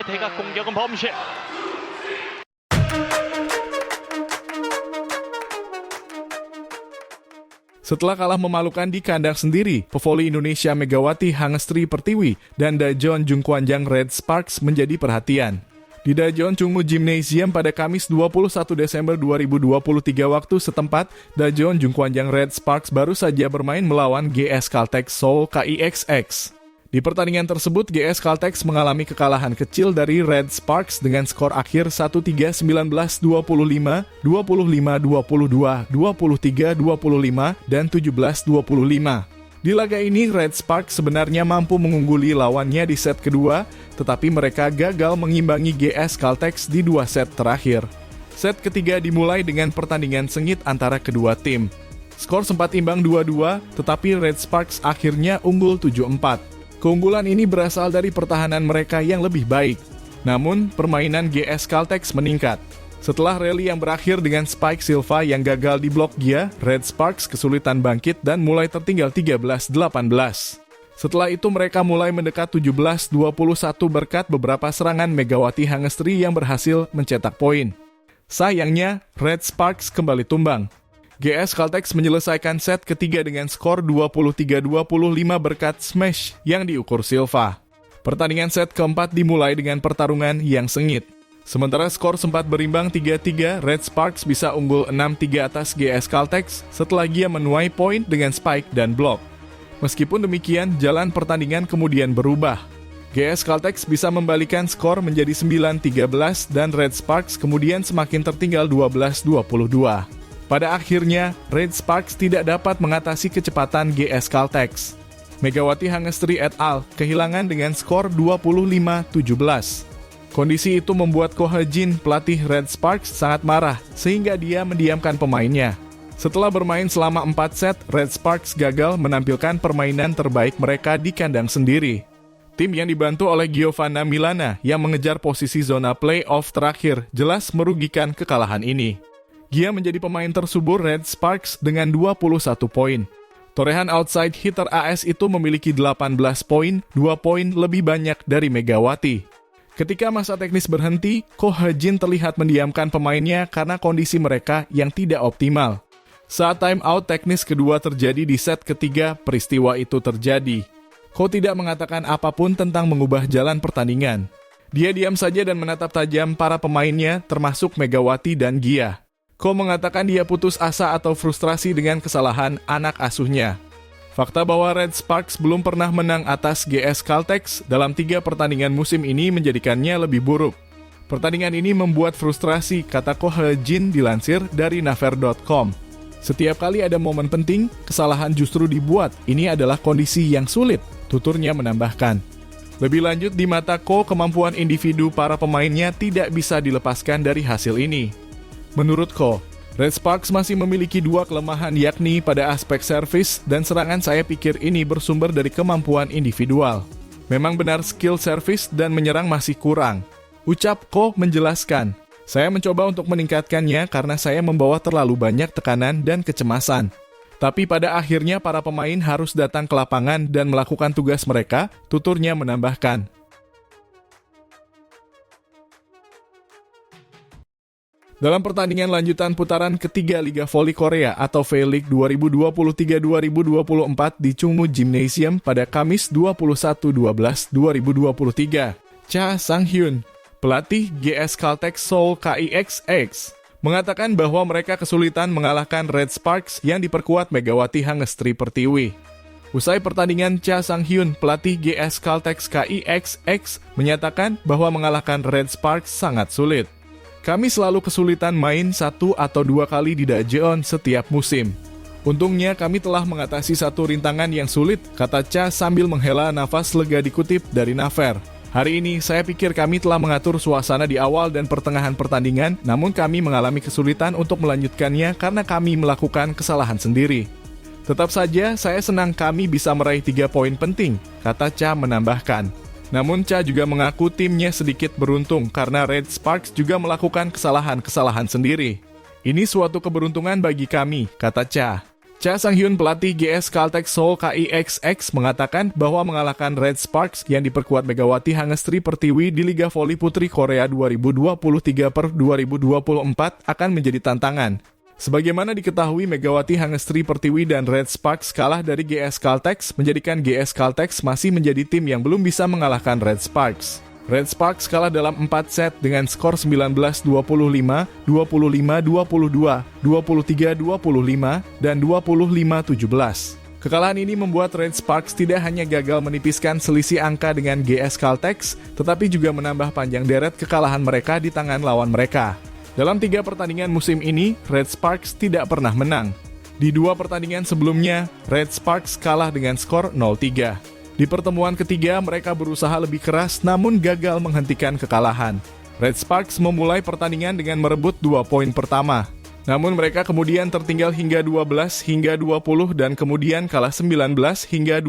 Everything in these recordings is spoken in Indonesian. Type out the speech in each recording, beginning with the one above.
대각 공격은 범실. Setelah kalah memalukan di kandang sendiri, pevoli Indonesia Megawati Hangestri Pertiwi dan Daejeon Jungkwanjang Red Sparks menjadi perhatian. Di Daejeon Chungmu Gymnasium pada Kamis 21 Desember 2023 waktu setempat, Daejeon Jungkwanjang Red Sparks baru saja bermain melawan GS Caltex Seoul KIXX. Di pertandingan tersebut, GS Caltex mengalami kekalahan kecil dari Red Sparks dengan skor akhir 1-3, 19-25, 25-22, 23-25, dan 17-25. Di laga ini, Red Sparks sebenarnya mampu mengungguli lawannya di set kedua, tetapi mereka gagal mengimbangi GS Caltex di dua set terakhir. Set ketiga dimulai dengan pertandingan sengit antara kedua tim. Skor sempat imbang 2-2, tetapi Red Sparks akhirnya unggul 7-4. Keunggulan ini berasal dari pertahanan mereka yang lebih baik. Namun, permainan GS Caltex meningkat. Setelah rally yang berakhir dengan Spike Silva yang gagal di blok Gia, Red Sparks kesulitan bangkit dan mulai tertinggal 13-18. Setelah itu mereka mulai mendekat 17-21 berkat beberapa serangan Megawati Hangestri yang berhasil mencetak poin. Sayangnya, Red Sparks kembali tumbang. GS Caltex menyelesaikan set ketiga dengan skor 23-25 berkat smash yang diukur Silva. Pertandingan set keempat dimulai dengan pertarungan yang sengit. Sementara skor sempat berimbang 3-3, Red Sparks bisa unggul 6-3 atas GS Caltex setelah Gia menuai poin dengan spike dan blok. Meskipun demikian, jalan pertandingan kemudian berubah. GS Caltex bisa membalikan skor menjadi 9-13 dan Red Sparks kemudian semakin tertinggal 12-22. Pada akhirnya, Red Sparks tidak dapat mengatasi kecepatan GS Caltex. Megawati Hangestri et al. Kehilangan dengan skor 25-17. Kondisi itu membuat Ko He-jin, pelatih Red Sparks, sangat marah, sehingga dia mendiamkan pemainnya. Setelah bermain selama 4 set, Red Sparks gagal menampilkan permainan terbaik mereka di kandang sendiri. Tim yang dibantu oleh Giovanna Milana yang mengejar posisi zona playoff terakhir jelas merugikan kekalahan ini. Gia menjadi pemain tersubur Red Sparks dengan 21 poin. Torehan outside hitter AS itu memiliki 18 poin, 2 poin lebih banyak dari Megawati. Ketika masa teknis berhenti, Ko He-jin terlihat mendiamkan pemainnya karena kondisi mereka yang tidak optimal. Saat time out teknis kedua terjadi di set ketiga, peristiwa itu terjadi. Ko tidak mengatakan apapun tentang mengubah jalan pertandingan. Dia diam saja dan menatap tajam para pemainnya, termasuk Megawati dan Gia. Ko mengatakan dia putus asa atau frustrasi dengan kesalahan anak asuhnya. Fakta bahwa Red Sparks belum pernah menang atas GS Caltex dalam 3 pertandingan musim ini menjadikannya lebih buruk. Pertandingan ini membuat frustrasi, kata Ko He-jin dilansir dari Naver.com. Setiap kali ada momen penting, kesalahan justru dibuat. Ini adalah kondisi yang sulit, tuturnya menambahkan. Lebih lanjut, di mata Ko, kemampuan individu para pemainnya tidak bisa dilepaskan dari hasil ini. Menurut Ko, Red Sparks masih memiliki 2 kelemahan, yakni pada aspek servis dan serangan. Saya pikir ini bersumber dari kemampuan individual. Memang benar skill servis dan menyerang masih kurang. Ucap Ko menjelaskan, saya mencoba untuk meningkatkannya karena saya membawa terlalu banyak tekanan dan kecemasan. Tapi pada akhirnya para pemain harus datang ke lapangan dan melakukan tugas mereka, tuturnya menambahkan. Dalam pertandingan lanjutan putaran ketiga Liga Voli Korea atau V-League 2023-2024 di Chungmu Gymnasium pada Kamis 21/12/2023, Cha Sang-hyun, pelatih GS Caltex Seoul KIXX, mengatakan bahwa mereka kesulitan mengalahkan Red Sparks yang diperkuat Megawati Hangestri Pertiwi. Usai pertandingan, Cha Sang-hyun, pelatih GS Caltex KIXX, menyatakan bahwa mengalahkan Red Sparks sangat sulit. Kami selalu kesulitan main 1 atau 2 kali di Daejeon setiap musim. Untungnya kami telah mengatasi satu rintangan yang sulit, kata Cha sambil menghela nafas lega dikutip dari Naver. Hari ini saya pikir kami telah mengatur suasana di awal dan pertengahan pertandingan, namun kami mengalami kesulitan untuk melanjutkannya karena kami melakukan kesalahan sendiri. Tetap saja saya senang kami bisa meraih 3 poin penting, kata Cha menambahkan. Namun Cha juga mengaku timnya sedikit beruntung karena Red Sparks juga melakukan kesalahan-kesalahan sendiri. Ini suatu keberuntungan bagi kami, kata Cha. Cha Sang-hyun, pelatih GS Caltech Seoul KIXX, mengatakan bahwa mengalahkan Red Sparks yang diperkuat Megawati Hangestri Pertiwi di Liga Voli Putri Korea 2023/2024 akan menjadi tantangan. Sebagaimana diketahui, Megawati Hangestri Pertiwi dan Red Sparks kalah dari GS Caltech, menjadikan GS Caltech masih menjadi tim yang belum bisa mengalahkan Red Sparks. Red Sparks kalah dalam 4 set dengan skor 19-25, 25-22, 23-25, dan 25-17. Kekalahan ini membuat Red Sparks tidak hanya gagal menipiskan selisih angka dengan GS Caltech, tetapi juga menambah panjang deret kekalahan mereka di tangan lawan mereka. Dalam 3 pertandingan musim ini, Red Sparks tidak pernah menang. Di 2 pertandingan sebelumnya, Red Sparks kalah dengan skor 0-3. Di pertemuan ketiga, mereka berusaha lebih keras namun gagal menghentikan kekalahan. Red Sparks memulai pertandingan dengan merebut 2 poin pertama. Namun mereka kemudian tertinggal hingga 12-20 dan kemudian kalah 19-25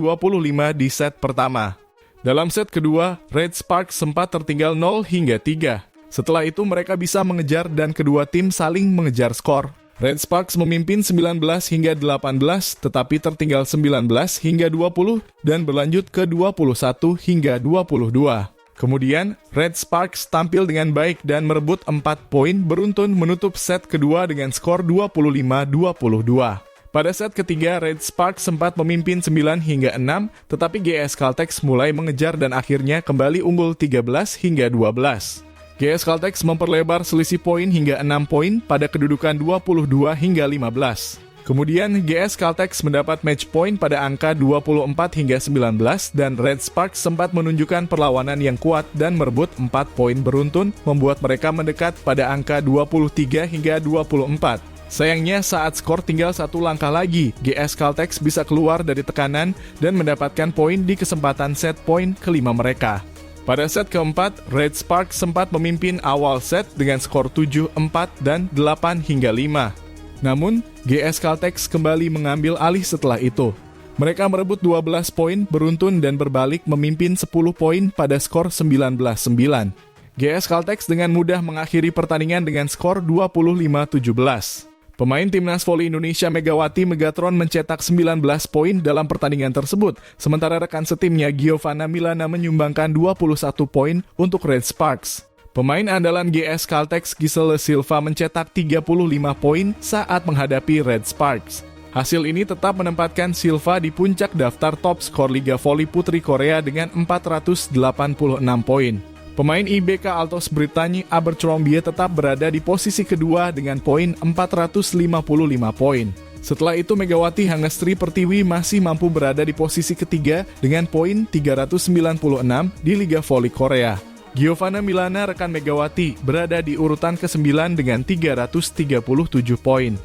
di set pertama. Dalam set kedua, Red Sparks sempat tertinggal 0-3. Setelah itu mereka bisa mengejar dan kedua tim saling mengejar skor. Red Sparks memimpin 19-18 tetapi tertinggal 19-20 dan berlanjut ke 21-22. Kemudian, Red Sparks tampil dengan baik dan merebut 4 poin beruntun menutup set kedua dengan skor 25-22. Pada set ketiga, Red Sparks sempat memimpin 9-6 tetapi GS Caltech mulai mengejar dan akhirnya kembali unggul 13-12. GS Caltech memperlebar selisih poin hingga 6 poin pada kedudukan 22-15. Kemudian GS Caltech mendapat match point pada angka 24-19 dan Red Sparks sempat menunjukkan perlawanan yang kuat dan merebut 4 poin beruntun membuat mereka mendekat pada angka 23-24. Sayangnya saat skor tinggal 1 langkah lagi, GS Caltech bisa keluar dari tekanan dan mendapatkan poin di kesempatan set poin kelima mereka. Pada set keempat, Red Sparks sempat memimpin awal set dengan skor 7-4 dan 8-5. Namun, GS Caltech kembali mengambil alih setelah itu. Mereka merebut 12 poin beruntun dan berbalik memimpin 10 poin pada skor 19-9. GS Caltech dengan mudah mengakhiri pertandingan dengan skor 25-17. Pemain Timnas Voli Indonesia Megawati Megatron mencetak 19 poin dalam pertandingan tersebut, sementara rekan setimnya Giovanna Milana menyumbangkan 21 poin untuk Red Sparks. Pemain andalan GS Caltech Giselle Silva mencetak 35 poin saat menghadapi Red Sparks. Hasil ini tetap menempatkan Silva di puncak daftar top skor Liga Voli Putri Korea dengan 486 poin. Pemain IBK Altos Brittany Abercrombie tetap berada di posisi kedua dengan poin 455 poin. Setelah itu Megawati Hangestri Pertiwi masih mampu berada di posisi ketiga dengan poin 396 di Liga Voli Korea. Giovanna Milana rekan Megawati berada di urutan ke-9 dengan 337 poin.